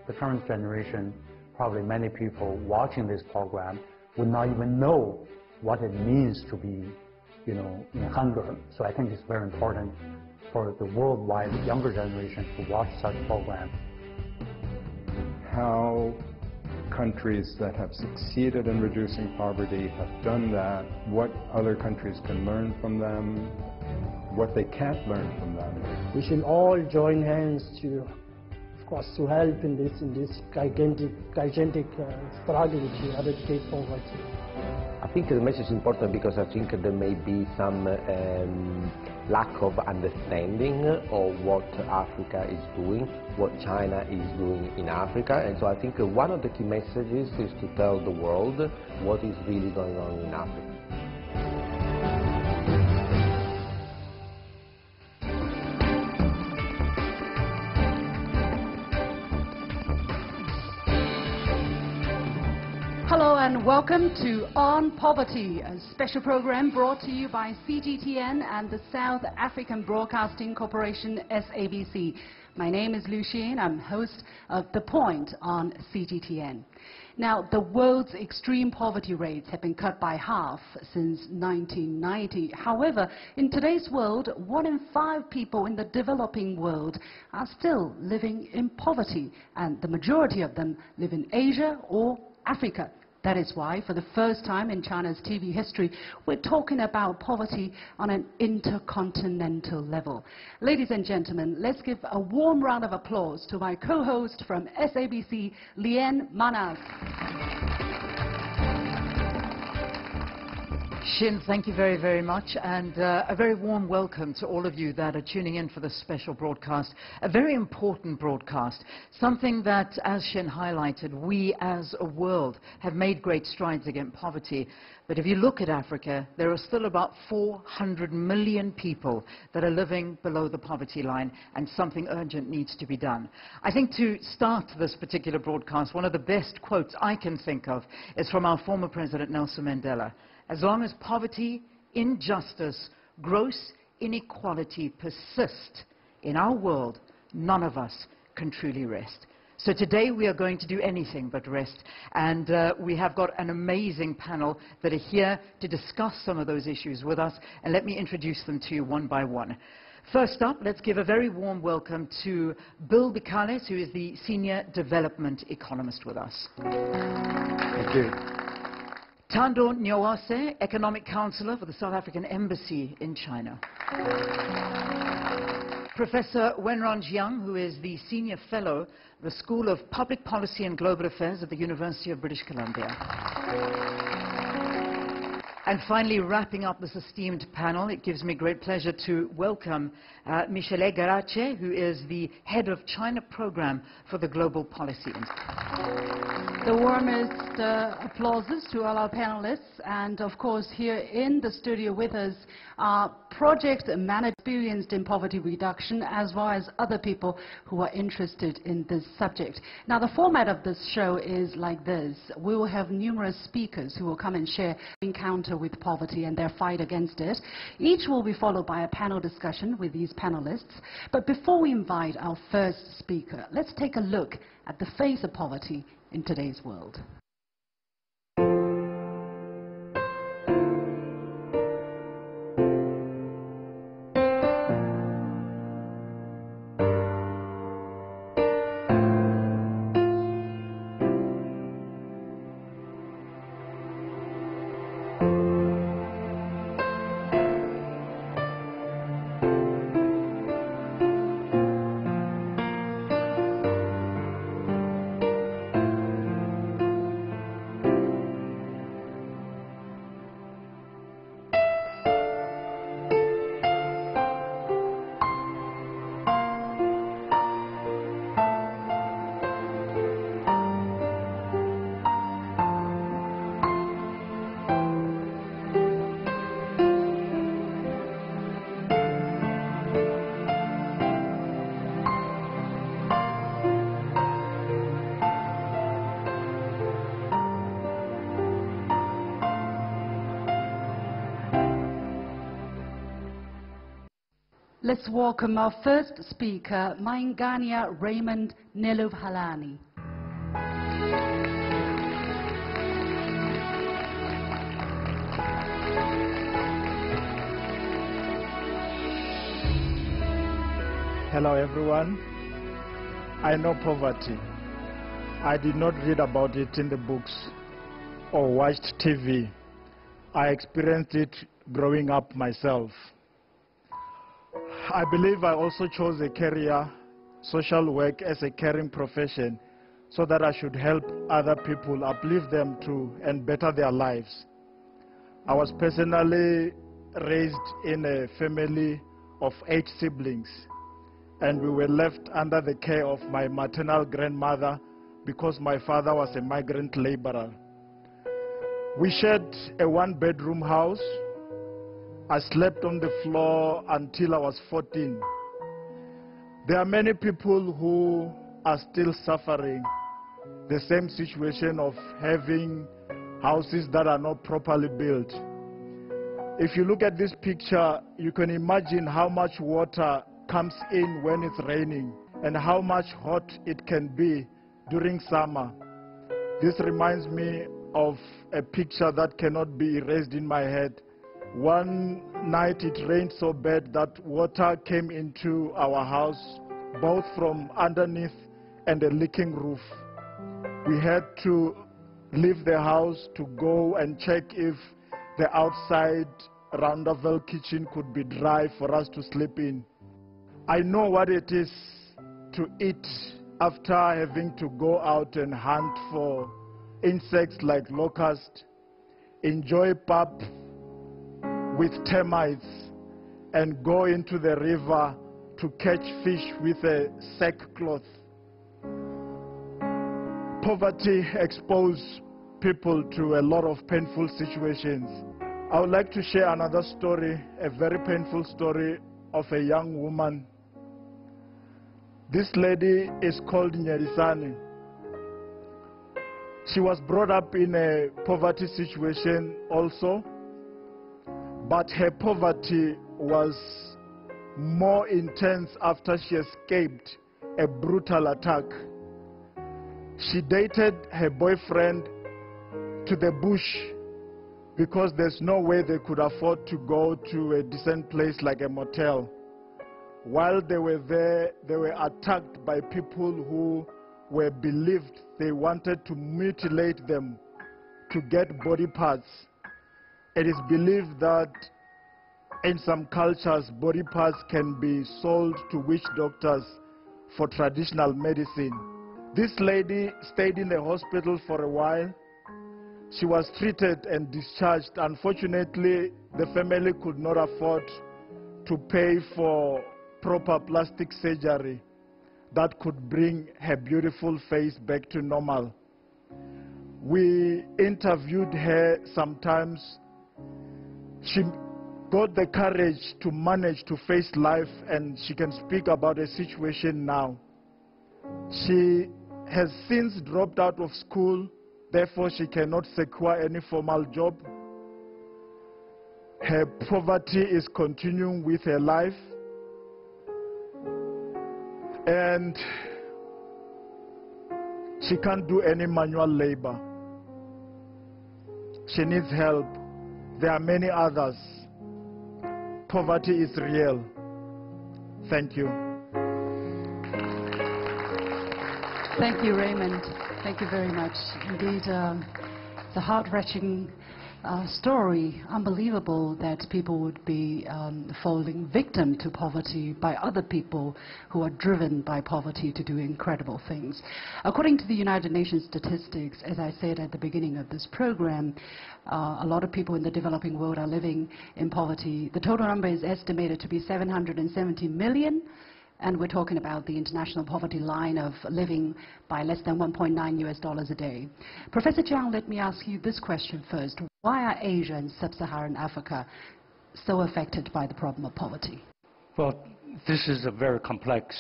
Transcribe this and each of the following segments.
the current generation, probably many people watching this program, would not even know what it means to be, in hunger. So I think it's very important for the worldwide younger generation to watch such programs. How countries that have succeeded in reducing poverty have done that, what other countries can learn from them, what they can't learn from them. We should all join hands to, of course, to help in this gigantic struggle to eradicate poverty. I think the message is important because I think there may be some lack of understanding of what Africa is doing, what China is doing in Africa, and so I think one of the key messages is to tell the world what is really going on in Africa. Hello and welcome to On Poverty, a special program brought to you by CGTN and the South African Broadcasting Corporation, SABC. My name is Lu Xin. I'm host of The Point on CGTN. Now, the world's extreme poverty rates have been cut by half since 1990. However, in today's world, 1 in 5 people in the developing world are still living in poverty, and the majority of them live in Asia or Africa. That is why, for the first time in China's TV history, we're talking about poverty on an intercontinental level. Ladies and gentlemen, let's give a warm round of applause to my co-host from SABC, Lian Manas. Xin, thank you very, very much, and a very warm welcome to all of you that are tuning in for this special broadcast. A very important broadcast, something that, as Xin highlighted, we as a world have made great strides against poverty. But if you look at Africa, there are still about 400 million people that are living below the poverty line, and something urgent needs to be done. I think to start this particular broadcast, one of the best quotes I can think of is from our former President Nelson Mandela. As long as poverty, injustice, gross inequality persist in our world, none of us can truly rest. So today we are going to do anything but rest, and we have got an amazing panel that are here to discuss some of those issues with us, and let me introduce them to you one by one. First up, let's give a very warm welcome to Bill Bicales, who is the Senior Development Economist with us. Thank you. Thando Nyawase, Economic Counselor for the South African Embassy in China. Professor Wenran Jiang, who is the Senior Fellow of the School of Public Policy and Global Affairs at the University of British Columbia. And finally, wrapping up this esteemed panel, it gives me great pleasure to welcome Michele Garace, who is the Head of China Program for the Global Policy Institute. The warmest applauses to all our panelists, and of course here in the studio with us are project managers experienced in poverty reduction, as well as other people who are interested in this subject. Now, the format of this show is like this. We will have numerous speakers who will come and share their encounter with poverty and their fight against it. Each will be followed by a panel discussion with these panelists. But before we invite our first speaker, let's take a look at the face of poverty in today's world. Let's welcome our first speaker, Maingania Raymond Nelubhalani. Hello everyone. I know poverty. I did not read about it in the books or watched TV. I experienced it growing up myself. I believe I also chose a career, social work, as a caring profession so that I should help other people, uplift them too, and better their lives. I was personally raised in a family of 8 siblings, and we were left under the care of my maternal grandmother because my father was a migrant laborer. We shared a 1-bedroom house. I slept on the floor until I was 14. There are many people who are still suffering the same situation of having houses that are not properly built. If you look at this picture, you can imagine how much water comes in when it's raining and how much hot it can be during summer. This reminds me of a picture that cannot be erased in my head. One night it rained so bad that water came into our house, both from underneath and a leaking roof. We had to leave the house to go and check if the outside roundabout kitchen could be dry for us to sleep in. I know what it is to eat after having to go out and hunt for insects like locusts, enjoy pap with termites, and go into the river to catch fish with a sackcloth. Poverty exposes people to a lot of painful situations. I would like to share another story, a very painful story of a young woman. This lady is called Nyerisani. She was brought up in a poverty situation also, but her poverty was more intense after she escaped a brutal attack. She dated her boyfriend to the bush because there's no way they could afford to go to a decent place like a motel. While they were there, they were attacked by people who were believed they wanted to mutilate them to get body parts. It is believed that in some cultures, body parts can be sold to witch doctors for traditional medicine. This lady stayed in the hospital for a while. She was treated and discharged. Unfortunately, the family could not afford to pay for proper plastic surgery that could bring her beautiful face back to normal. We interviewed her sometimes. She got the courage to manage to face life, and she can speak about a situation now. She has since dropped out of school, therefore she cannot secure any formal job. Her poverty is continuing with her life, and she can't do any manual labor. She needs help. There are many others. Poverty is real. Thank you. Thank you, Raymond. Thank you very much. Indeed, it's a heart-wrenching story. Unbelievable that people would be falling victim to poverty by other people who are driven by poverty to do incredible things. According to the United Nations statistics, as I said at the beginning of this program, a lot of people in the developing world are living in poverty. The total number is estimated to be 770 million. And we're talking about the international poverty line of living by less than $1.9 a day. Professor Chiang, let me ask you this question first. Why are Asia and Sub-Saharan Africa so affected by the problem of poverty? Well, this is a very complex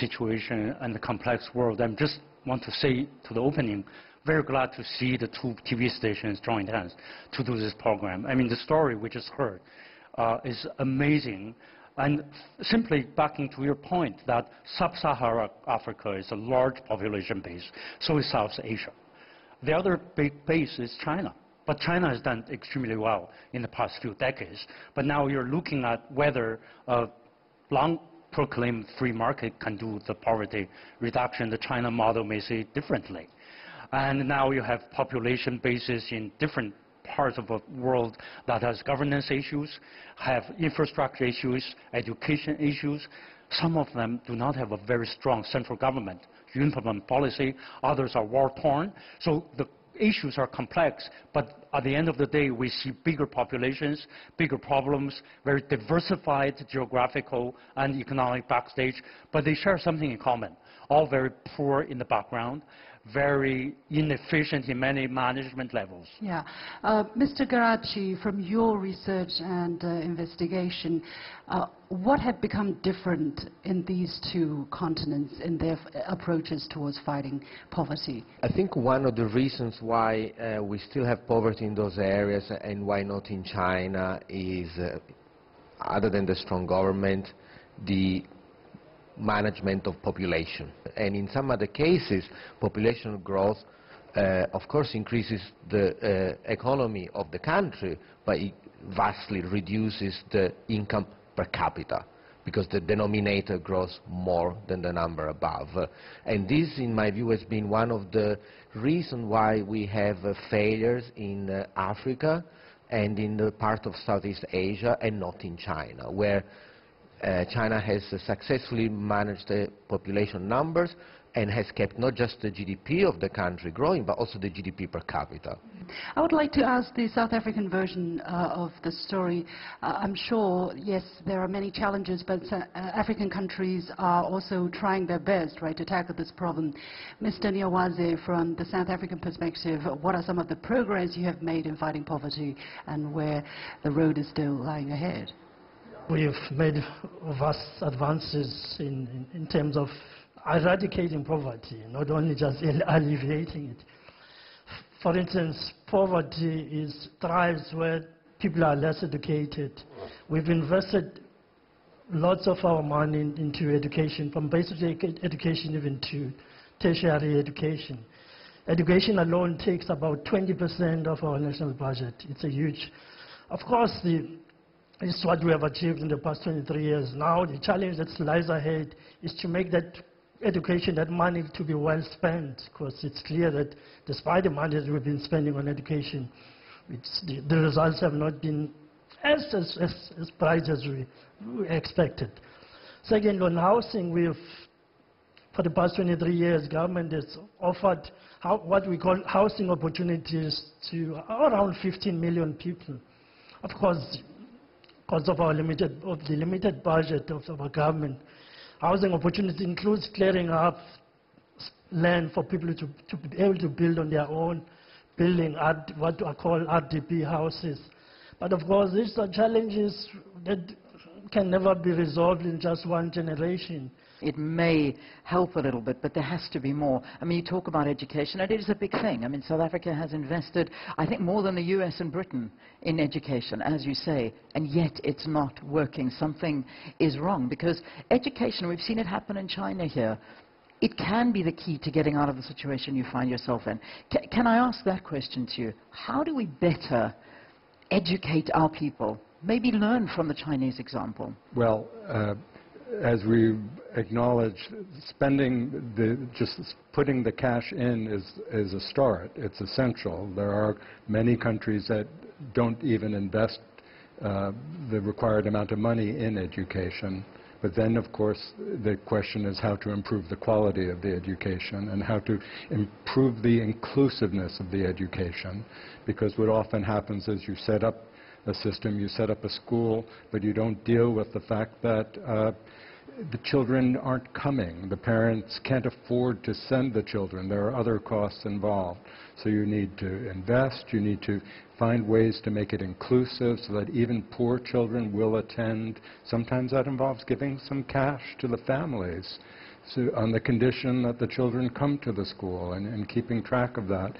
situation and a complex world. I just want to say to the opening, very glad to see the 2 TV stations join hands to do this program. I mean, the story we just heard is amazing. And simply backing to your point that Sub-Saharan Africa is a large population base, so is South Asia. The other big base is China. But China has done extremely well in the past few decades. But now you're looking at whether proclaim free market can do the poverty reduction. The China model may say differently. And now you have population bases in different parts of the world that has governance issues, have infrastructure issues, education issues. Some of them do not have a very strong central government to implement policy. Others are war-torn. So the issues are complex, but at the end of the day, we see bigger populations, bigger problems, very diversified geographical and economic backstage, but they share something in common. All very poor in the background, very inefficient in many management levels. Yeah. Mr. Garachi, from your research and investigation, what have become different in these two continents in their approaches towards fighting poverty? I think one of the reasons why we still have poverty in those areas and why not in China is, other than the strong government, the management of population. And in some other cases, population growth, of course, increases the economy of the country, but it vastly reduces the income per capita, because the denominator grows more than the number above. And this, in my view, has been one of the reasons why we have failures in Africa and in the part of Southeast Asia and not in China, where China has successfully managed the population numbers and has kept not just the GDP of the country growing, but also the GDP per capita. I would like to ask the South African version of the story. I'm sure, yes, there are many challenges, but African countries are also trying their best, right, to tackle this problem. Mr. Nyawaze, from the South African perspective, what are some of the progress you have made in fighting poverty and where the road is still lying ahead? We've made vast advances in terms of eradicating poverty, not only just alleviating it. For instance, poverty thrives where people are less educated. We've invested lots of our money into education, from basic education even to tertiary education. Education alone takes about 20% of our national budget. It's a huge, of course, it's what we have achieved in the past 23 years. Now the challenge that lies ahead is to make that education, that money, to be well spent, because it's clear that despite the money that we've been spending on education, the results have not been as bright as we expected. Second, on housing, for the past 23 years, government has offered what we call housing opportunities to around 15 million people. Of course, because of the limited budget of our government, housing opportunity includes clearing up land for people to be able to build on their own, building what are called RDP houses. But of course, these are challenges that can never be resolved in just one generation. It may help a little bit, but there has to be more. I mean, you talk about education, and it is a big thing. I mean, South Africa has invested, I think, more than the US and Britain in education, as you say, and yet it's not working. Something is wrong, because education, we've seen it happen in China here, it can be the key to getting out of the situation you find yourself in. Can I ask that question to you? How do we better educate our people? Maybe learn from the Chinese example. Well, as we acknowledge, just putting the cash in is a start. It's essential. There are many countries that don't even invest the required amount of money in education. But then, of course, the question is how to improve the quality of the education and how to improve the inclusiveness of the education. Because what often happens is you set up a system, you set up a school, but you don't deal with the fact that the children aren't coming. The parents can't afford to send the children. There are other costs involved. So you need to invest, you need to find ways to make it inclusive so that even poor children will attend. Sometimes that involves giving some cash to the families on the condition that the children come to the school and keeping track of that.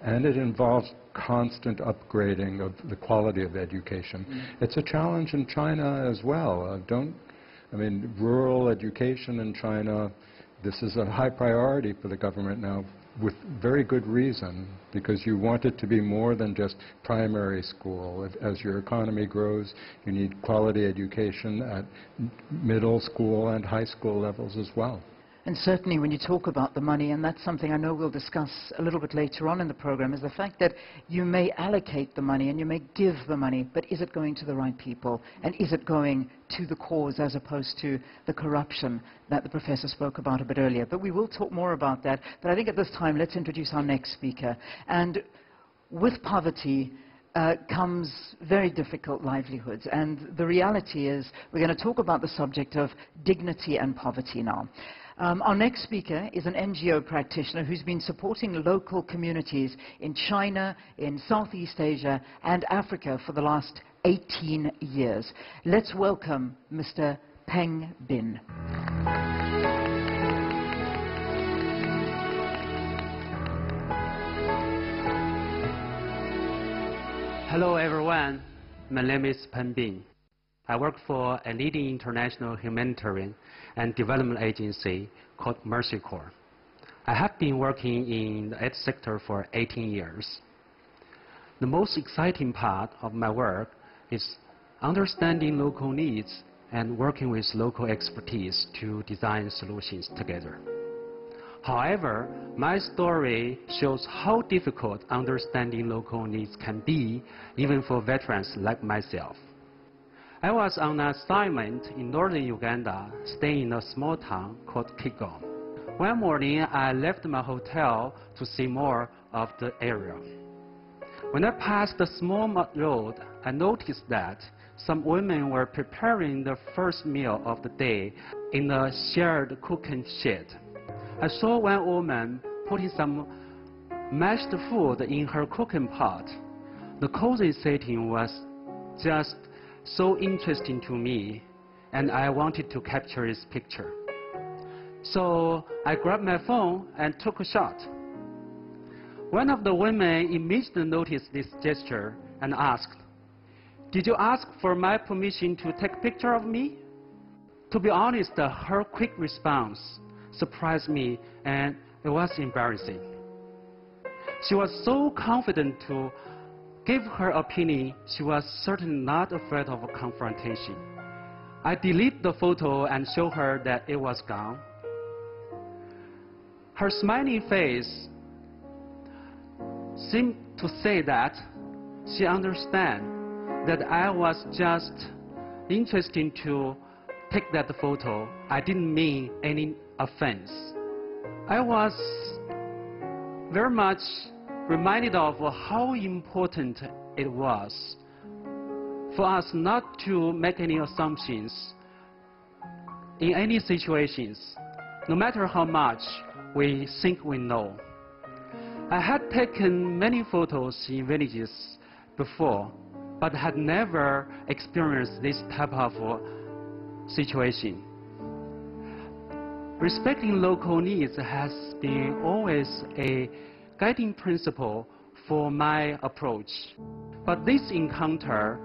And it involves constant upgrading of the quality of education. It's a challenge in China as well. I mean, rural education in China This is a high priority for the government now, with very good reason, because you want it to be more than just primary school. As your economy grows, you need quality education at middle school and high school levels as well. And certainly when you talk about the money, and that's something I know we'll discuss a little bit later on in the program, is the fact that you may allocate the money and you may give the money, but is it going to the right people? And is it going to the cause as opposed to the corruption that the professor spoke about a bit earlier? But we will talk more about that. But I think at this time, let's introduce our next speaker. And with poverty comes very difficult livelihoods. And the reality is we're going to talk about the subject of dignity and poverty now. Our next speaker is an NGO practitioner who's been supporting local communities in China, in Southeast Asia, and Africa for the last 18 years. Let's welcome Mr. Peng Bin. Hello, everyone. My name is Peng Bin. I work for a leading international humanitarian and development agency called Mercy Corps. I have been working in the aid sector for 18 years. The most exciting part of my work is understanding local needs and working with local expertise to design solutions together. However, my story shows how difficult understanding local needs can be, even for veterans like myself. I was on an assignment in northern Uganda, staying in a small town called Kigom. One morning, I left my hotel to see more of the area. When I passed the small mud road, I noticed that some women were preparing the first meal of the day in a shared cooking shed. I saw one woman putting some mashed food in her cooking pot. The cozy setting was just so interesting to me, and I wanted to capture this picture. So I grabbed my phone and took a shot. One of the women immediately noticed this gesture and asked, "Did you ask for my permission to take a picture of me?" To be honest, her quick response surprised me, and it was embarrassing. She was so confident to give her opinion. She was certainly not afraid of a confrontation. I deleted the photo and showed her that it was gone. Her smiling face seemed to say that she understands that I was just interested to take that photo. I didn't mean any offense. I was very much reminded of how important it was for us not to make any assumptions in any situations, no matter how much we think we know. I had taken many photos in villages before, but had never experienced this type of situation. Respecting local needs has been always a guiding principle for my approach. But this encounter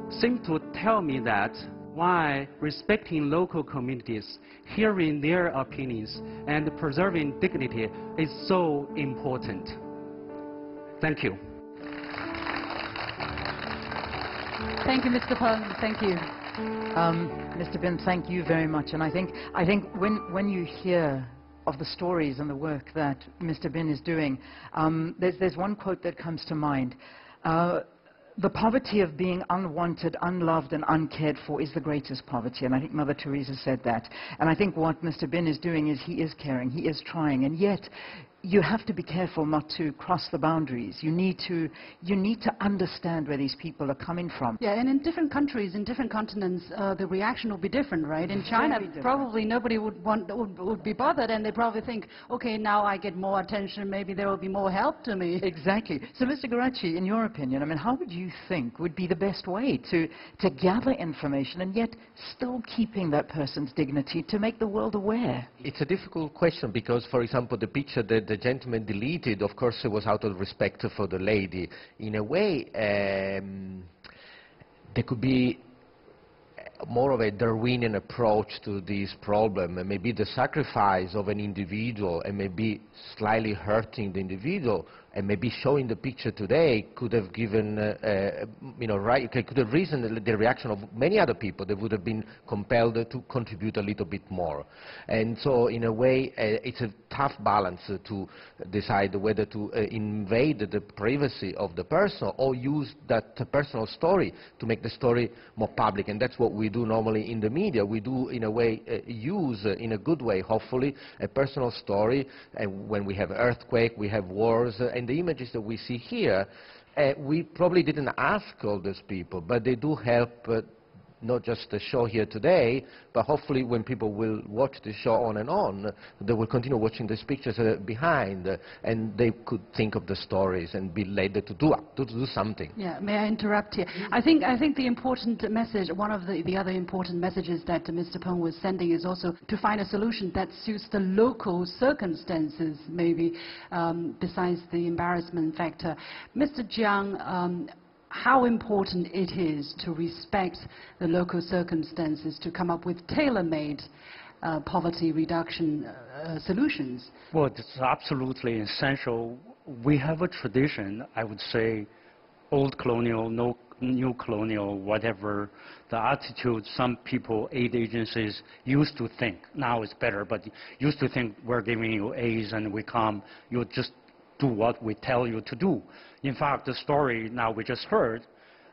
seemed to tell me that why respecting local communities, hearing their opinions, and preserving dignity is so important. Thank you. Thank you, Mr. Peng. Thank you. Mr. Bin, thank you very much. And I think when you hear of the stories and the work that Mr. Bin is doing, there's one quote that comes to mind. The poverty of being unwanted, unloved, and uncared for is the greatest poverty. And I think Mother Teresa said that. And I think what Mr. Bin is doing is he is caring, he is trying, and yet you have to be careful not to cross the boundaries. You need to understand where these people are coming from. Yeah, and in different countries, in different continents, the reaction will be different, right? In China, probably nobody would be bothered, and they probably think, okay, now I get more attention, maybe there will be more help to me. Exactly. So, Mr. Garachi, in your opinion, I mean, how would you think would be the best way to gather information and yet still keeping that person's dignity to make the world aware? It's a difficult question because, for example, the picture that the gentleman deleted, of course, it was out of respect for the lady. In a way, there could be more of a Darwinian approach to this problem, and maybe the sacrifice of an individual and maybe slightly hurting the individual, and maybe showing the picture today could have given, could have risen the reaction of many other people that would have been compelled to contribute a little bit more. And so, in a way, it's a tough balance to decide whether to invade the privacy of the person or use that personal story to make the story more public. And that's what we do normally in the media. We do, in a way, use, in a good way, hopefully, a personal story. And when we have earthquake, we have wars, and the images that we see here, we probably didn't ask all these people, but they do help not just the show here today, but hopefully when people will watch the show on and on, they will continue watching these pictures behind, and they could think of the stories and be led to do something. Yeah, may I interrupt here? I think the important message, one of the other important messages that Mr. Peng was sending is also to find a solution that suits the local circumstances, maybe besides the embarrassment factor. Mr. Jiang, how important it is to respect the local circumstances to come up with tailor-made poverty reduction solutions. Well, it's absolutely essential. We have a tradition, I would say, old colonial, new colonial, whatever, the attitude some people, aid agencies used to think. Now it's better, but used to think we're giving you aids and we come, you just do what we tell you to do. In fact, the story now we just heard,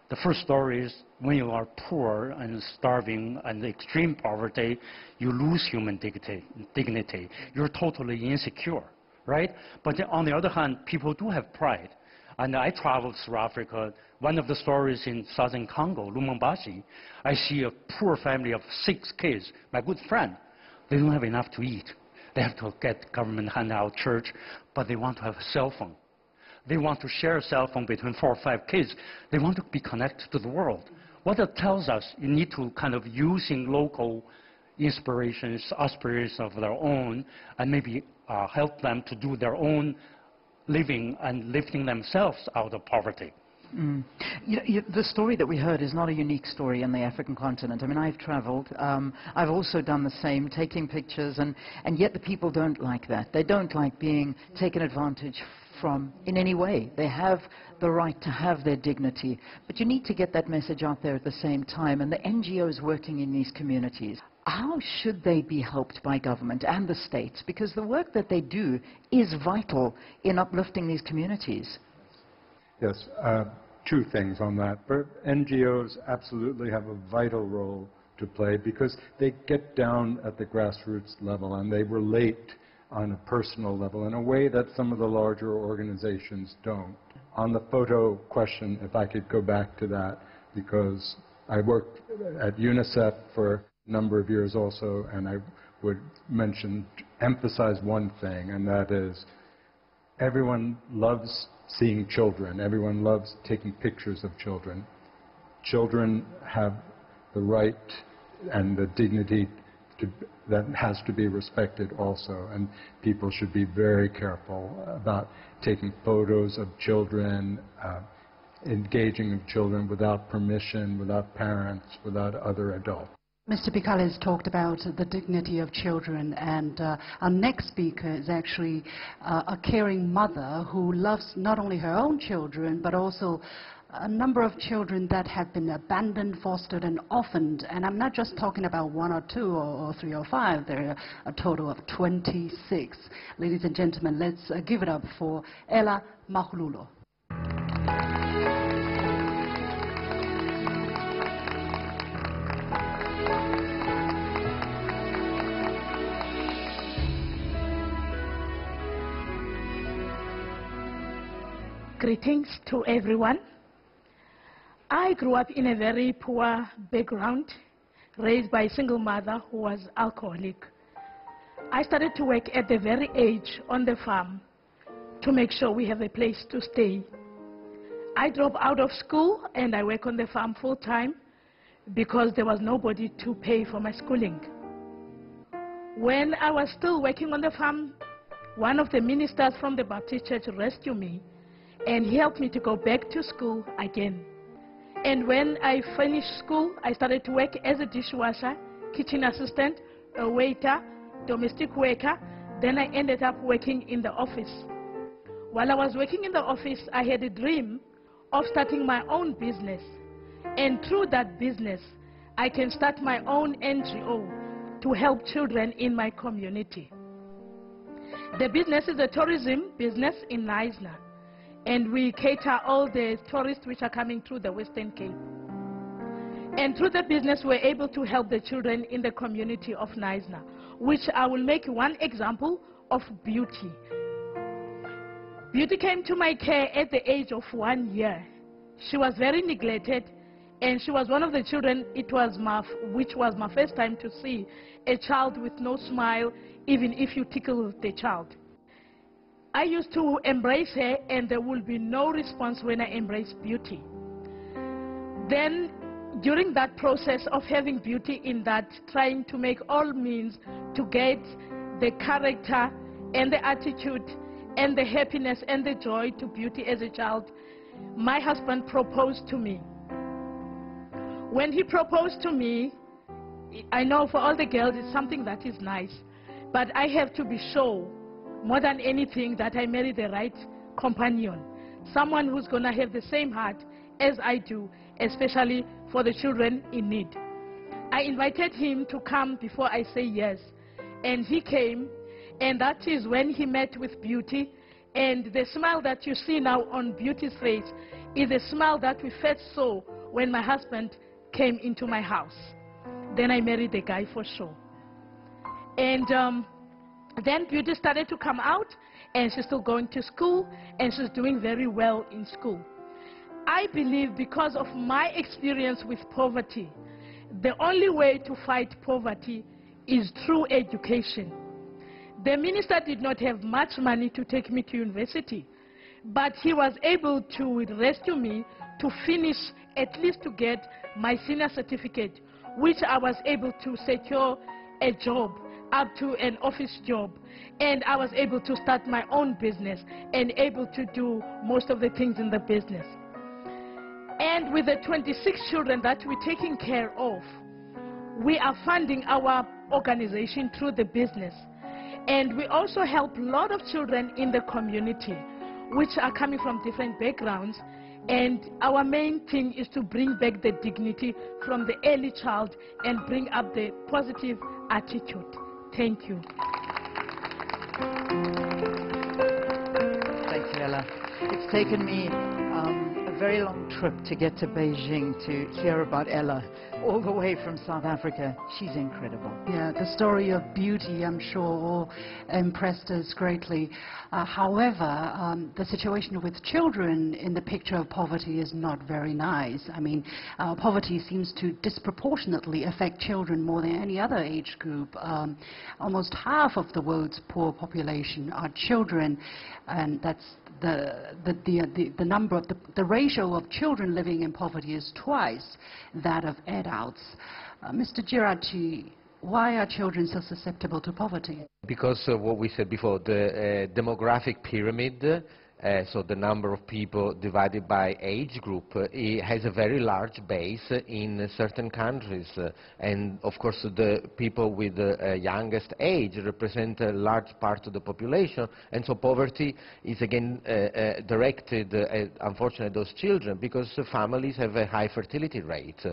the first story is when you are poor and starving and extreme poverty, you lose human dignity. You're totally insecure, right? But on the other hand, people do have pride. And I traveled through Africa. One of the stories in southern Congo, Lumumbashi, I see a poor family of 6 kids, my good friend. They don't have enough to eat. They have to get government handout church, but they want to have a cell phone. They want to share a cell phone between 4 or 5 kids. They want to be connected to the world. What that tells us, you need to kind of using local inspirations, aspirations of their own, and maybe help them to do their own living and lifting themselves out of poverty. Mm. The story that we heard is not a unique story in the African continent. I mean, I've traveled. I've also done the same, taking pictures, and yet the people don't like that. They don't like being taken advantage from in any way. They have the right to have their dignity. But you need to get that message out there at the same time. And the NGOs working in these communities, how should they be helped by government and the states? Because the work that they do is vital in uplifting these communities. Yes, 2 things on that. But NGOs absolutely have a vital role to play because they get down at the grassroots level and they relate on a personal level in a way that some of the larger organizations don't. On the photo question, if I could go back to that, because I worked at UNICEF for a number of years also, and I would emphasize one thing, and that is everyone loves seeing children. Everyone loves taking pictures of children. Children have the right and the dignity that has to be respected also, and people should be very careful about taking photos of children, engaging with children without permission, without parents, without other adults. Mr. Picales talked about the dignity of children, and our next speaker is actually a caring mother who loves not only her own children, but also a number of children that have been abandoned, fostered, and orphaned. And I'm not just talking about 1 or 2 or 3 or 5. There are a total of 26. Ladies and gentlemen, let's give it up for Ella Mahululo. Greetings to everyone. I grew up in a very poor background, raised by a single mother who was alcoholic. I started to work at the very age on the farm to make sure we have a place to stay. I dropped out of school and I work on the farm full time because there was nobody to pay for my schooling. When I was still working on the farm, one of the ministers from the Baptist Church rescued me, and he helped me to go back to school again. And when I finished school, I started to work as a dishwasher, kitchen assistant, a waiter, domestic worker. Then I ended up working in the office. While I was working in the office, I had a dream of starting my own business. And through that business, I can start my own NGO to help children in my community. The business is a tourism business in Knysna, and we cater all the tourists which are coming through the Western Cape. And through the business, we're able to help the children in the community of Knysna, which I will make one example of Beauty. Beauty came to my care at the age of 1 year. She was very neglected, and she was one of the children, which was my first time to see a child with no smile, even if you tickle the child. I used to embrace her, and there will be no response when I embrace Beauty. Then, during that process of having Beauty in that, trying to make all means to get the character and the attitude and the happiness and the joy to Beauty as a child, my husband proposed to me. When he proposed to me, I know for all the girls it's something that is nice, but I have to be sure, more than anything, that I marry the right companion, someone who's going to have the same heart as I do, especially for the children in need. I invited him to come before I say yes, and he came, and that is when he met with Beauty, and the smile that you see now on Beauty's face is the smile that we first saw when my husband came into my house. Then I married the guy for sure. And then Beauty started to come out, and she's still going to school, and she's doing very well in school. I believe, because of my experience with poverty, the only way to fight poverty is through education. The minister did not have much money to take me to university, but he was able to rescue me to finish, at least to get my senior certificate, which I was able to secure a job, up to an office job, and I was able to start my own business and able to do most of the things in the business. And with the 26 children that we're taking care of, we are funding our organization through the business. And we also help a lot of children in the community, which are coming from different backgrounds. And our main thing is to bring back the dignity from the early child and bring up the positive attitude. Thank you. Thank you, Ella. It's taken me a very long trip to get to Beijing to hear about Ella, all the way from South Africa. She's incredible. Yeah, the story of Beauty, I'm sure, impressed us greatly. However, the situation with children in the picture of poverty is not very nice. I mean, poverty seems to disproportionately affect children more than any other age group. Almost half of the world's poor population are children, and that's the number of the ratio of children living in poverty is twice that of adults. Mr. Girachi, why are children so susceptible to poverty? Because of what we said before, the demographic pyramid, so the number of people divided by age group, it has a very large base in certain countries. And of course the people with the youngest age represent a large part of the population, and so poverty is again directed, unfortunately, at those children, because families have a high fertility rate.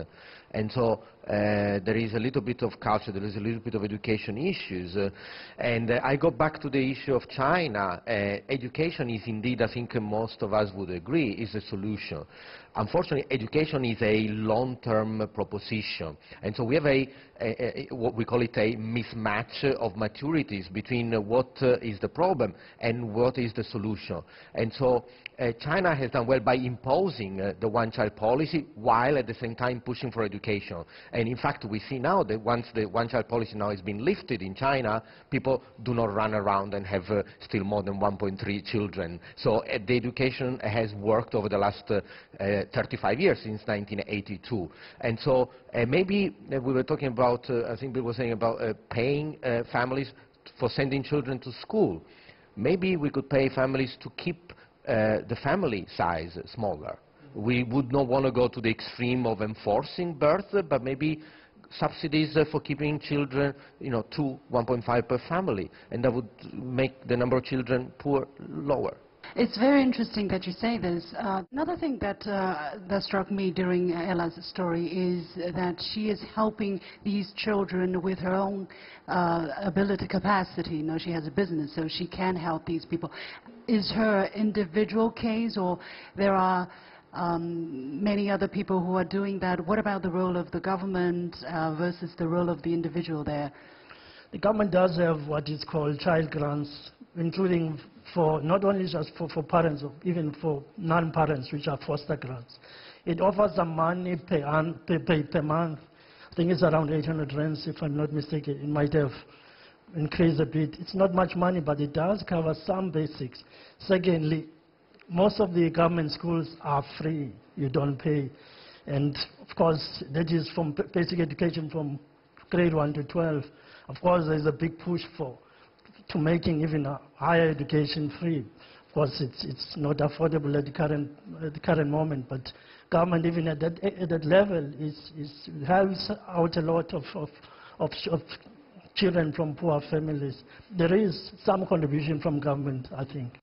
And so there is a little bit of culture, there is a little bit of education issues. And I go back to the issue of China. Education is indeed, I think most of us would agree, is a solution. Unfortunately, education is a long-term proposition. And so we have what we call it a mismatch of maturities between what is the problem and what is the solution. And so China has done well by imposing the one-child policy while at the same time pushing for education. And in fact, we see now that once the one-child policy now has been lifted in China, people do not run around and have still more than 1.3 children. So the education has worked over the last 35 years, since 1982. And so maybe we were talking about, I think Bill was saying about paying families for sending children to school. Maybe we could pay families to keep the family size smaller. We would not want to go to the extreme of enforcing birth, but maybe subsidies for keeping children, 2, 1.5 per family, and that would make the number of children poor lower. It's very interesting that you say this. Another thing that struck me during Ella's story is that she is helping these children with her own ability, capacity. She has a business, so she can help these people. Is her individual case, or there are many other people who are doing that? What about the role of the government versus the role of the individual there? The government does have what is called child grants, including for not only just for parents, even for non-parents, which are foster grants. It offers some money per month. I think it's around 800 rands, if I'm not mistaken. It might have increased a bit. It's not much money, but it does cover some basics. Secondly, most of the government schools are free. You don't pay. And of course, that is from basic education from grade 1 to 12. Of course, there's a big push to making even higher education free. Of course, it's not affordable at the current moment, but government even at that level helps out a lot of children from poor families. There is some contribution from government, I think.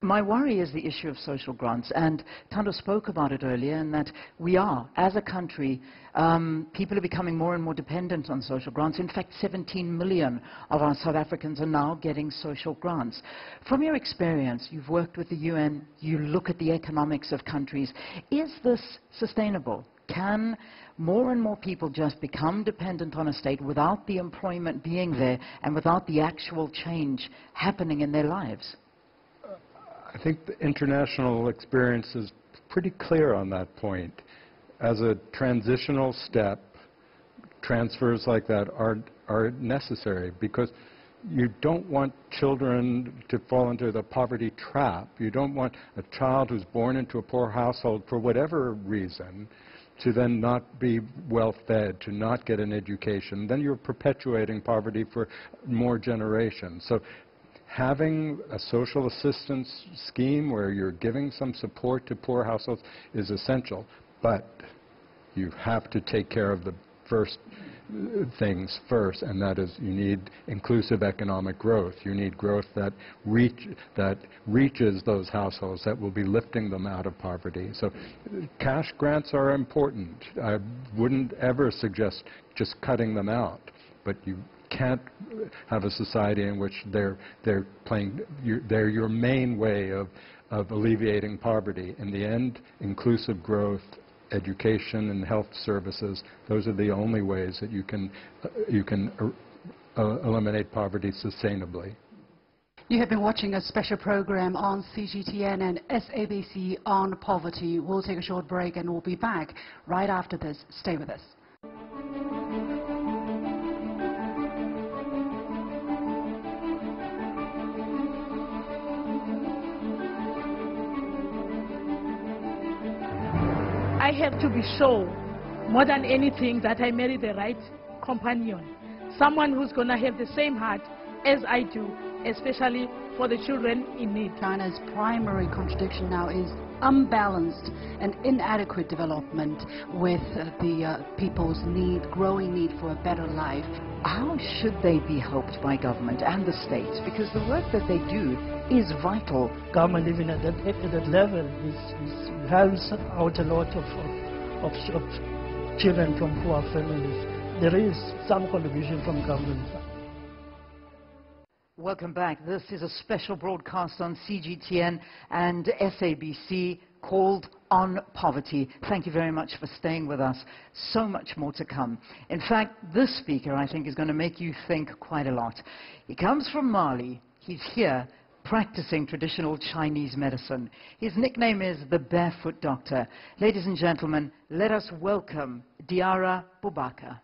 My worry is the issue of social grants, and Thando spoke about it earlier, and that we are, as a country, people are becoming more and more dependent on social grants. In fact, 17 million of our South Africans are now getting social grants. From your experience, you've worked with the UN, you look at the economics of countries. Is this sustainable? Can more and more people just become dependent on a state without the employment being there and without the actual change happening in their lives? I think the international experience is pretty clear on that point. As a transitional step, transfers like that are necessary, because you don't want children to fall into the poverty trap. You don't want a child who's born into a poor household for whatever reason to then not be well fed, to not get an education. Then you're perpetuating poverty for more generations. So having a social assistance scheme where you're giving some support to poor households is essential, but you have to take care of the first things first, and that is you need inclusive economic growth. You need growth that reaches those households, that will be lifting them out of poverty. So cash grants are important. I wouldn't ever suggest just cutting them out, but you can't have a society in which they're your main way of alleviating poverty. In the end, inclusive growth, education and health services, those are the only ways that you can eliminate poverty sustainably. You have been watching a special program on CGTN and SABC on poverty. We'll take a short break and we'll be back right after this. Stay with us. I have to be sure, more than anything, that I marry the right companion, someone who's going to have the same heart as I do, especially for the children in need. China's primary contradiction now is unbalanced and inadequate development with the people's growing need for a better life. How should they be helped by government and the states? Because the work that they do is vital. Government, even at that level, helps out a lot of children from poor families. There is some contribution from government. Welcome back. This is a special broadcast on CGTN and SABC called On Poverty. Thank you very much for staying with us. So much more to come. In fact, this speaker, I think, is going to make you think quite a lot. He comes from Mali. He's here practicing traditional Chinese medicine. His nickname is the Barefoot Doctor. Ladies and gentlemen, let us welcome Diarra Boubacar.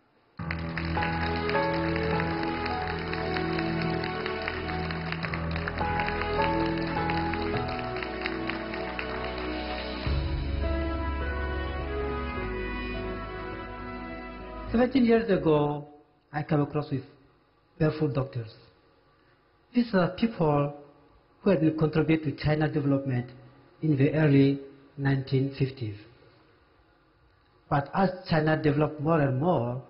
"17 years ago, I came across with barefoot doctors. These are people who had contributed to China development in the early 1950s. But as China developed more and more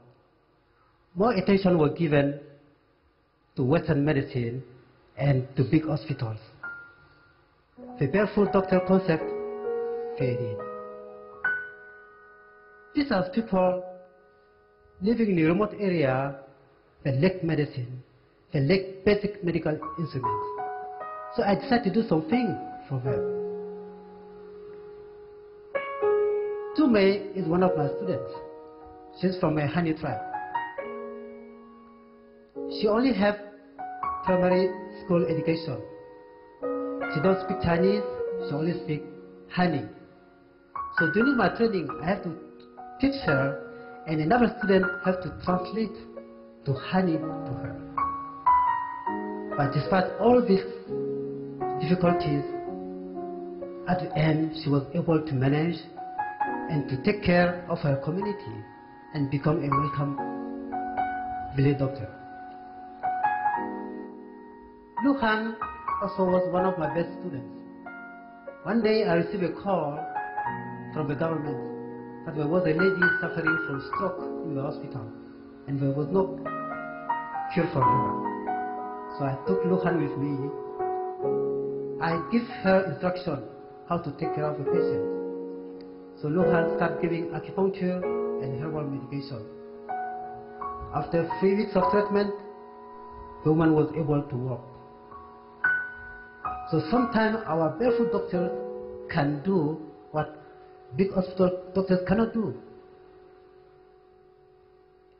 attention was given to Western medicine and to big hospitals. The barefoot doctor concept faded. These are people living in a remote area that lack medicine, that lack basic medical instruments. So I decided to do something for them. Mei is one of my students. She's from a Hani tribe. She only has primary school education. She don't speak Chinese, she only speaks Hani. So during my training, I have to teach her, and another student has to translate to Hani to her. But despite all these difficulties, at the end, she was able to manage and to take care of her community and become a welcome village doctor. Lu Han also was one of my best students. One day I received a call from the government that there was a lady suffering from stroke in the hospital and there was no cure for her. So I took Lu Han with me. I give her instruction how to take care of the patient. So Lu Han started giving acupuncture and herbal medication. After 3 weeks of treatment, the woman was able to walk. So sometimes our barefoot doctors can do what big hospital doctors cannot do.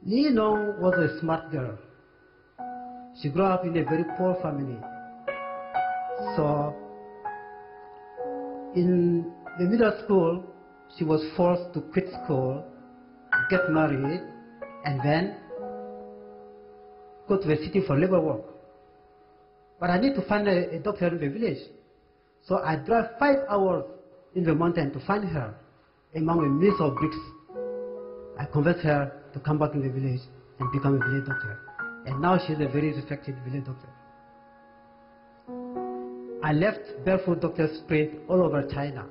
Li Nong was a smart girl. She grew up in a very poor family. So in the middle school, she was forced to quit school, get married, and then go to the city for labor work. But I need to find a doctor in the village. So I drive 5 hours in the mountain to find her among a maze of bricks. I convinced her to come back in the village and become a village doctor. And now she's a very respected village doctor. I left barefoot doctor spread all over China.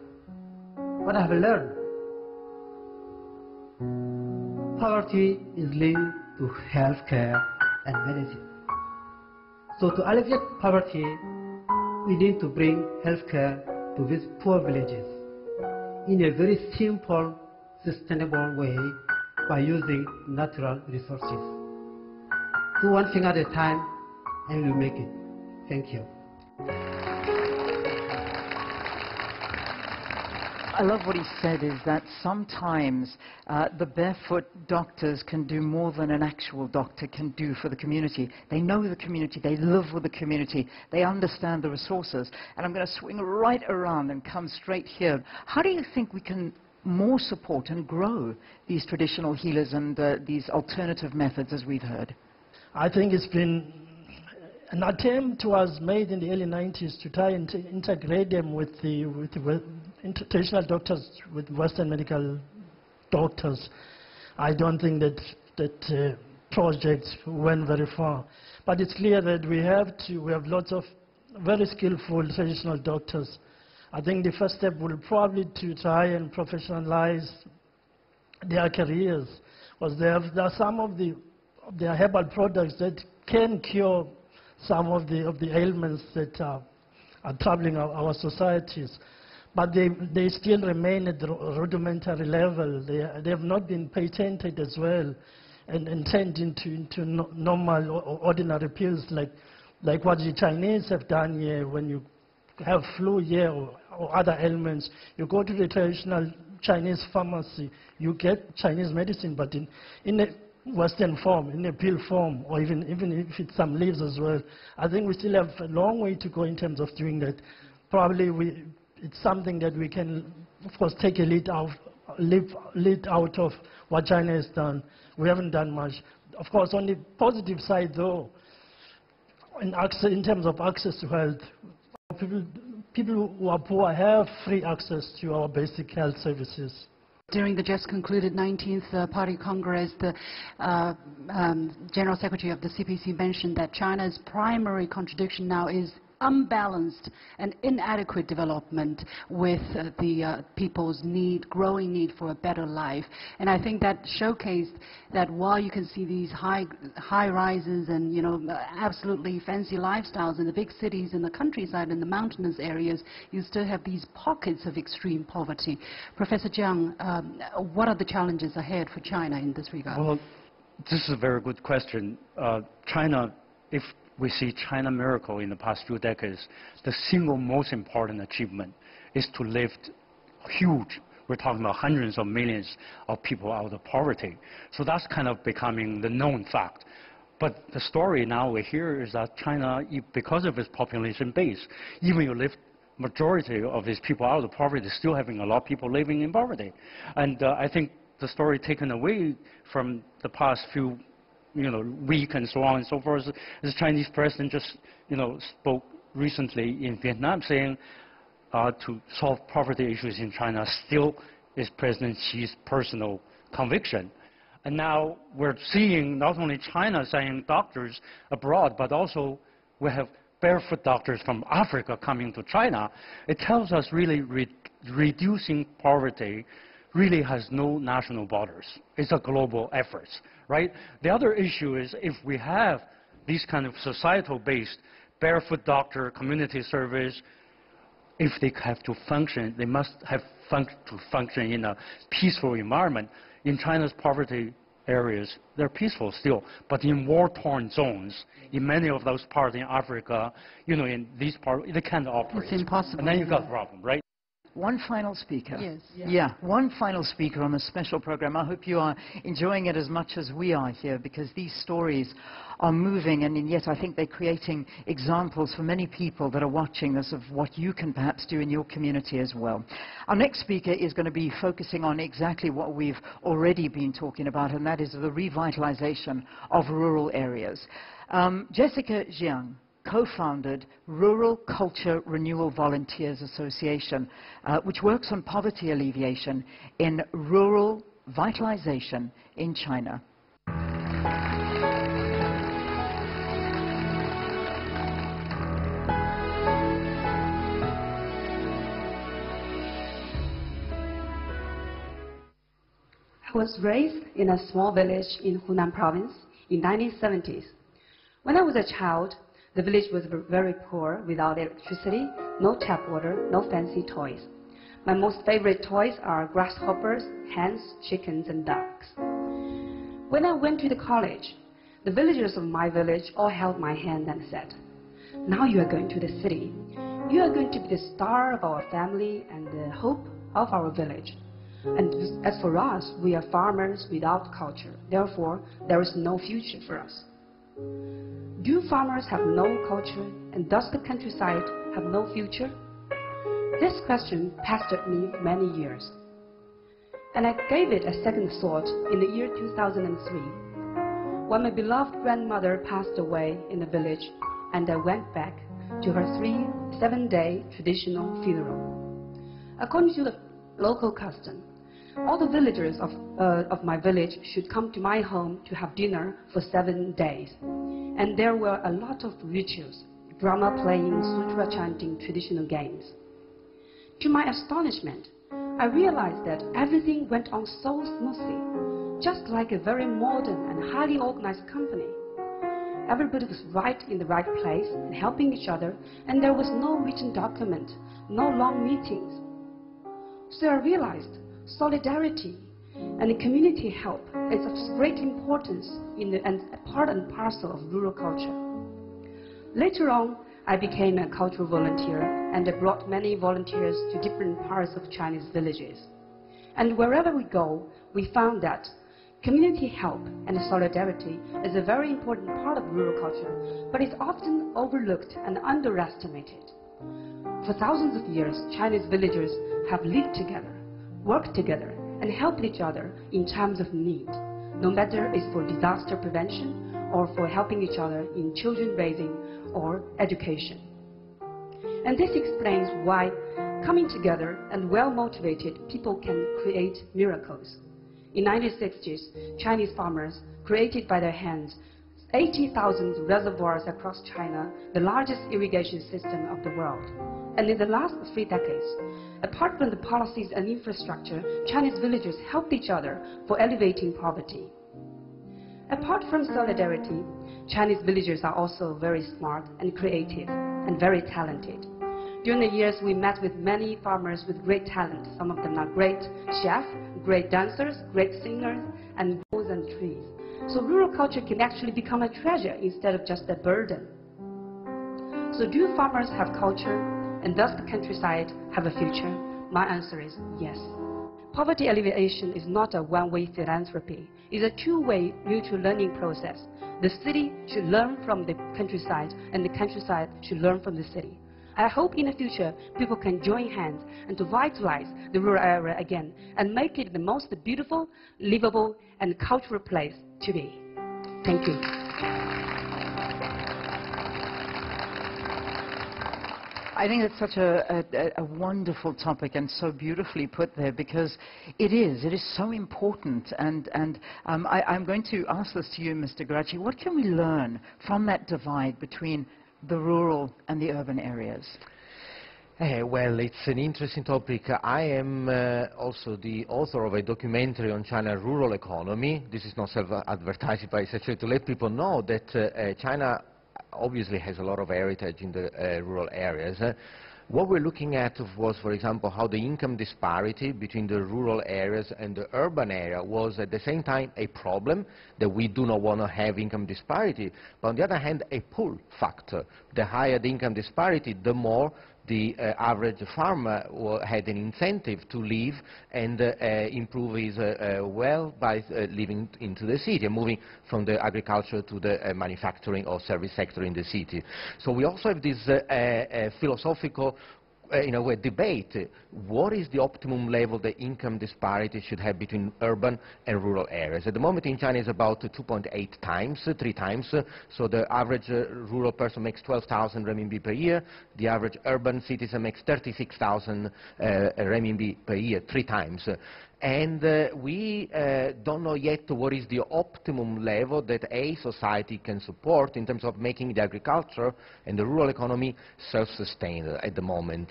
What I have learned, poverty is linked to healthcare and medicine. So to alleviate poverty, we need to bring healthcare to these poor villages in a very simple, sustainable way by using natural resources. Do one thing at a time and we'll make it. Thank you. I love what he said is that sometimes the barefoot doctors can do more than an actual doctor can do for the community. They know the community, they live with the community, they understand the resources. And I'm going to swing right around and come straight here. How do you think we can more support and grow these traditional healers and these alternative methods as we've heard? I think it's been an attempt was made in the early 90s to try and integrate them with the traditional doctors, with Western medical doctors. I don't think that project went very far. But it's clear that we have lots of very skillful traditional doctors. I think the first step will probably to try and professionalize their careers, because there are some of their herbal products that can cure some of the ailments that are troubling our societies. But they still remain at the rudimentary level. They have not been patented as well and turned into normal or ordinary pills like what the Chinese have done here. When you have flu here or other ailments, you go to the traditional Chinese pharmacy, you get Chinese medicine, but in a Western form, in a pill form, or even if it's some leaves as well. I think we still have a long way to go in terms of doing that. Probably it's something that we can, of course, take a lead out of what China has done. We haven't done much. Of course, on the positive side, though, in terms of access to health, people who are poor have free access to our basic health services. During the just concluded 19th Party Congress, the General Secretary of the CPC mentioned that China's primary contradiction now is unbalanced and inadequate development with the people's growing need for a better life. And I think that showcased that while you can see these high rises and, you know, absolutely fancy lifestyles in the big cities, in the countryside, in the mountainous areas, you still have these pockets of extreme poverty. Professor Jiang, what are the challenges ahead for China in this regard? Well, this is a very good question. China, if we see China miracle in the past few decades, the single most important achievement is to lift huge, we're talking about hundreds of millions of people out of poverty. So that's kind of becoming the known fact. But the story now we hear is that China, because of its population base, even you lift majority of these people out of poverty, still having a lot of people living in poverty. And I think the story taken away from the past few week and so on and so forth. The Chinese president just, spoke recently in Vietnam saying to solve poverty issues in China still is President Xi's personal conviction. And now we're seeing not only China sending doctors abroad, but also we have barefoot doctors from Africa coming to China. It tells us really reducing poverty really has no national borders. It's a global effort, right? The other issue is if we have these kind of societal-based barefoot doctor, community service, if they have to function, they must have to function in a peaceful environment. In China's poverty areas, they're peaceful still, but in war-torn zones, in many of those parts in Africa, in these parts, they can't operate. It's impossible. And then you've got a problem, right? One final speaker. Yes. Yeah, one final speaker on the special program. I hope you are enjoying it as much as we are here, because these stories are moving, and yet I think they're creating examples for many people that are watching this of what you can perhaps do in your community as well. Our next speaker is going to be focusing on exactly what we've already been talking about, and that is the revitalization of rural areas. Jessica Jiang co-founded Rural Culture Renewal Volunteers Association, which works on poverty alleviation in rural vitalization in China. I was raised in a small village in Hunan province in the 1970s. When I was a child, the village was very poor, without electricity, no tap water, no fancy toys. My most favorite toys are grasshoppers, hens, chickens, and ducks. When I went to the college, the villagers of my village all held my hand and said, "Now you are going to the city. You are going to be the star of our family and the hope of our village. And as for us, we are farmers without culture. Therefore, there is no future for us." Do farmers have no culture, and does the countryside have no future? This question pestered me for many years. And I gave it a second thought in the year 2003, when my beloved grandmother passed away in the village, and I went back to her 7-day traditional funeral. According to the local custom, all the villagers of my village should come to my home to have dinner for 7 days. And there were a lot of rituals, drama playing, sutra chanting, traditional games. To my astonishment, I realized that everything went on so smoothly, just like a very modern and highly organized company. Everybody was right in the right place and helping each other, and there was no written document, no long meetings. So I realized solidarity and community help is of great importance and part and parcel of rural culture. Later on, I became a cultural volunteer, and I brought many volunteers to different parts of Chinese villages. And wherever we go, we found that community help and solidarity is a very important part of rural culture, but it's often overlooked and underestimated. For thousands of years, Chinese villagers have lived together, worked together, and helped each other in times of need, no matter it's for disaster prevention or for helping each other in children raising or education. And this explains why coming together and well-motivated people can create miracles. In the 1960s, Chinese farmers created by their hands 80,000 reservoirs across China, the largest irrigation system of the world. And in the last 3 decades, apart from the policies and infrastructure, Chinese villagers helped each other for elevating poverty. Apart from solidarity, Chinese villagers are also very smart and creative and very talented. During the years, we met with many farmers with great talent. Some of them are great chefs, great dancers, great singers, and grows and trees. So rural culture can actually become a treasure instead of just a burden. So do farmers have culture, and does the countryside have a future? My answer is yes. Poverty alleviation is not a one-way philanthropy. It's a two-way mutual learning process. The city should learn from the countryside, and the countryside should learn from the city. I hope in the future people can join hands and to vitalize the rural area again and make it the most beautiful, livable, and cultural place to be. Thank you. I think it's such a wonderful topic and so beautifully put there, because it is so important. And I'm going to ask this to you, Mr. Garachi. What can we learn from that divide between the rural and the urban areas? Well, it's an interesting topic. I am also the author of a documentary on China's rural economy. This is not self-advertising, but it's actually to let people know that China obviously has a lot of heritage in the rural areas. What we're looking at was, for example, how the income disparity between the rural areas and the urban area was at the same time a problem, that we do not want to have income disparity, but on the other hand, a pull factor. The higher the income disparity, the more the average farmer had an incentive to leave and improve his wealth by living into the city and moving from the agriculture to the manufacturing or service sector in the city. So we also have this philosophical in a way, debate what is the optimum level the income disparity should have between urban and rural areas. At the moment in China is about 2.8 times, 3 times. So the average rural person makes 12,000 renminbi per year. The average urban citizen makes 36,000 renminbi per year, 3 times. And we don't know yet what is the optimum level that a society can support in terms of making the agriculture and the rural economy self-sustained. At the moment,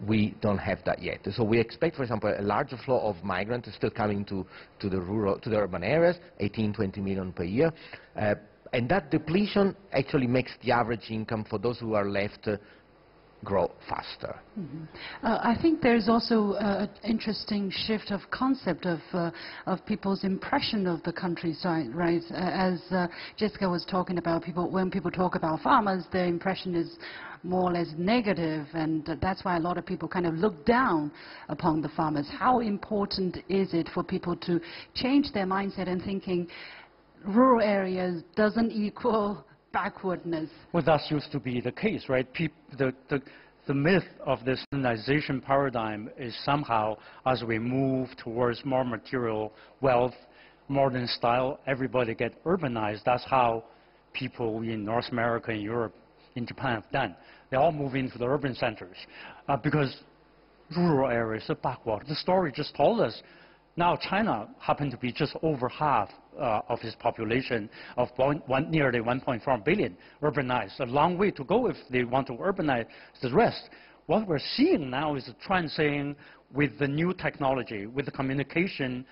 we don't have that yet. So we expect, for example, a larger flow of migrants still coming to the urban areas, 18, 20 million per year. And that depletion actually makes the average income for those who are left grow faster. Mm-hmm. I think there's also an interesting shift of concept of people's impression of the countryside, right? As Jessica was talking about, when people talk about farmers, their impression is more or less negative, and that's why a lot of people kind of look down upon the farmers. How important is it for people to change their mindset and thinking rural areas doesn't equal backwardness? Well, that used to be the case, right? The myth of this urbanization paradigm is somehow, as we move towards more material wealth, modern style, everybody get urbanized. That's how people in North America and Europe, in Japan have done. They all move into the urban centers because rural areas are backward. The story just told us. Now China happened to be just over half of its population of nearly 1.4 billion urbanized. A long way to go if they want to urbanize the rest. What we're seeing now is a trend saying with the new technology, with the communication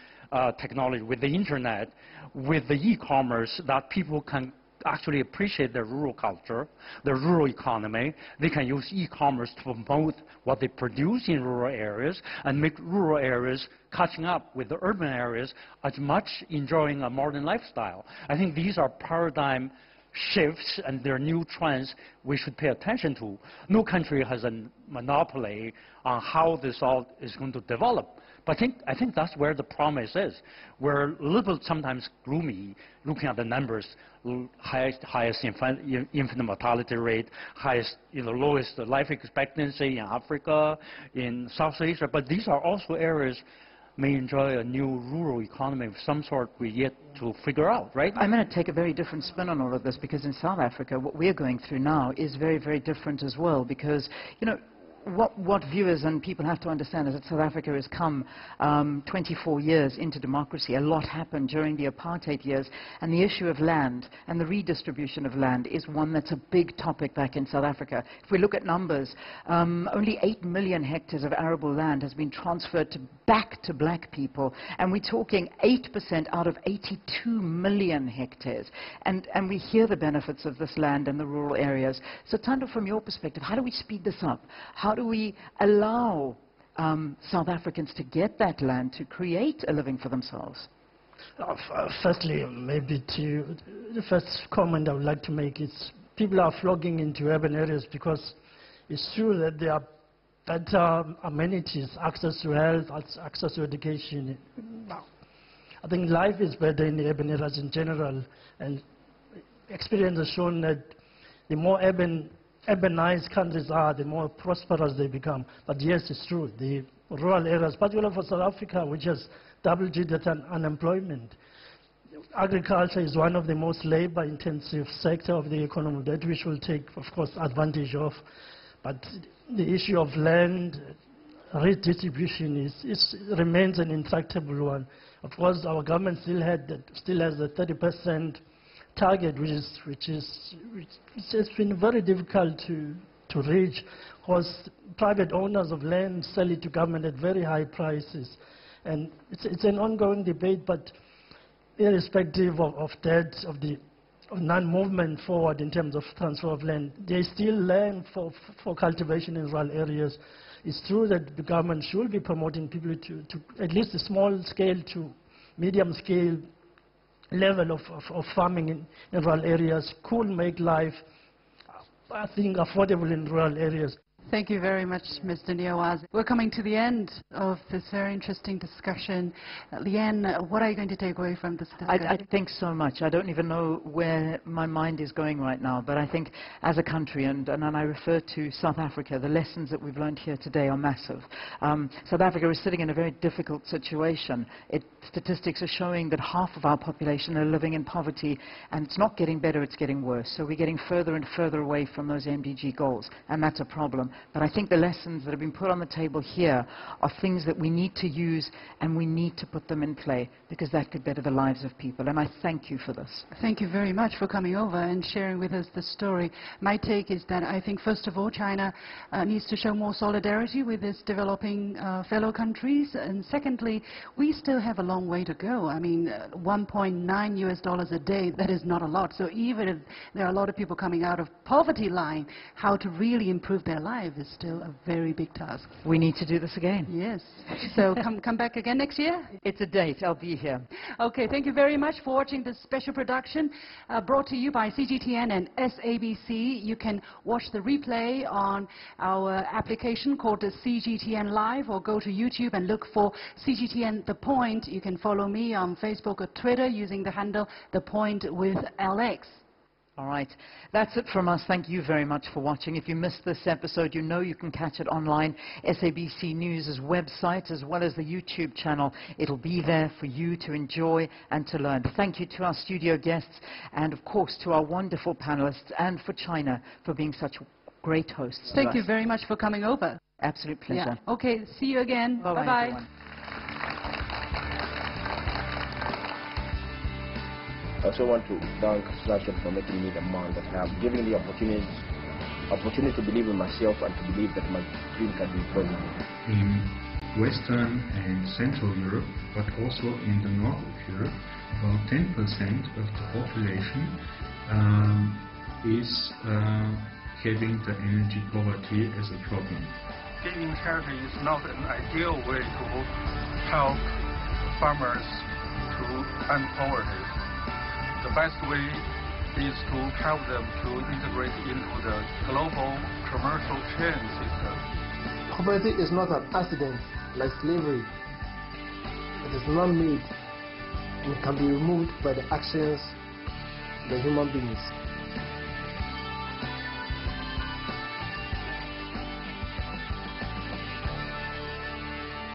technology, with the internet, with the e-commerce, that people can actually appreciate their rural culture, their rural economy. They can use e-commerce to promote what they produce in rural areas and make rural areas catching up with the urban areas as much enjoying a modern lifestyle. I think these are paradigm shifts and they're new trends we should pay attention to. No country has a monopoly on how this all is going to develop. But I think that's where the promise is. We're a little bit sometimes gloomy looking at the numbers, highest infant mortality rate, highest, lowest life expectancy in Africa, in South Asia. But these are also areas may enjoy a new rural economy of some sort we yet to figure out, right? I'm going to take a very different spin on all of this, because in South Africa, what we're going through now is very, very different as well, because, what viewers and people have to understand is that South Africa has come 24 years into democracy. A lot happened during the apartheid years, and the issue of land and the redistribution of land is one that's a big topic back in South Africa. If we look at numbers, only 8 million hectares of arable land has been transferred back to black people, and we're talking 8% out of 82 million hectares. And we hear the benefits of this land in the rural areas. So Thando, from your perspective, how do we speed this up? How do we allow South Africans to get that land to create a living for themselves? Firstly, maybe the first comment I would like to make is people are flocking into urban areas because it's true that there are better amenities, access to health, access to education. I think life is better in the urban areas in general, and experience has shown that the more urbanized countries are, the more prosperous they become. But yes, it's true, the rural areas, particularly for South Africa, which has double-digit unemployment, agriculture is one of the most labor-intensive sector of the economy that we should take, of course, advantage of. But the issue of land redistribution remains an intractable one. Of course, our government still has the 30% target, which has been very difficult to reach, because private owners of land sell it to government at very high prices. And it's an ongoing debate, but irrespective of that, of non-movement forward in terms of transfer of land, there's still land for cultivation in rural areas. It's true that the government should be promoting people to at least a small scale to medium scale level of farming in rural areas could make life, I think, affordable in rural areas. Thank you very much, Mr. Niawazi. We're coming to the end of this very interesting discussion. Leanne, what are you going to take away from this discussion? I think so much. I don't even know where my mind is going right now, but I think as a country, and I refer to South Africa, the lessons that we've learned here today are massive. South Africa is sitting in a very difficult situation. Statistics are showing that half of our population are living in poverty, and it's not getting better, it's getting worse. So we're getting further and further away from those MDG goals, and that's a problem. But I think the lessons that have been put on the table here are things that we need to use, and we need to put them in play, because that could better the lives of people. And I thank you for this. Thank you very much for coming over and sharing with us the story. My take is that I think, first of all, China needs to show more solidarity with its developing fellow countries. And secondly, we still have a long way to go. I mean, $1.9 a day, that is not a lot. So even if there are a lot of people coming out of poverty line, how to really improve their lives is still a very big task. We need to do this again. Yes. So come back again next year? It's a date. I'll be here. Okay, thank you very much for watching this special production brought to you by CGTN and SABC. You can watch the replay on our application called the CGTN Live, or go to YouTube and look for CGTN The Point. You can follow me on Facebook or Twitter using the handle The Point with LX. All right. That's it from us. Thank you very much for watching. If you missed this episode, you know you can catch it online, SABC News' website, as well as the YouTube channel. It'll be there for you to enjoy and to learn. Thank you to our studio guests, and of course to our wonderful panelists, and for China for being such great hosts. Thank you very much for coming over. Absolute pleasure. Yeah. Okay, see you again. Bye-bye. I also want to thank Sebastian for making me the man that I have, giving me the opportunity to believe in myself and to believe that my dream can be possible. In Western and Central Europe, but also in the north of Europe, about 10% of the population is having the energy poverty as a problem. Giving charity is not an ideal way to help farmers to end poverty. The best way is to help them to integrate into the global commercial chain system. Poverty is not an accident like slavery. It is not made and can be removed by the actions of the human beings.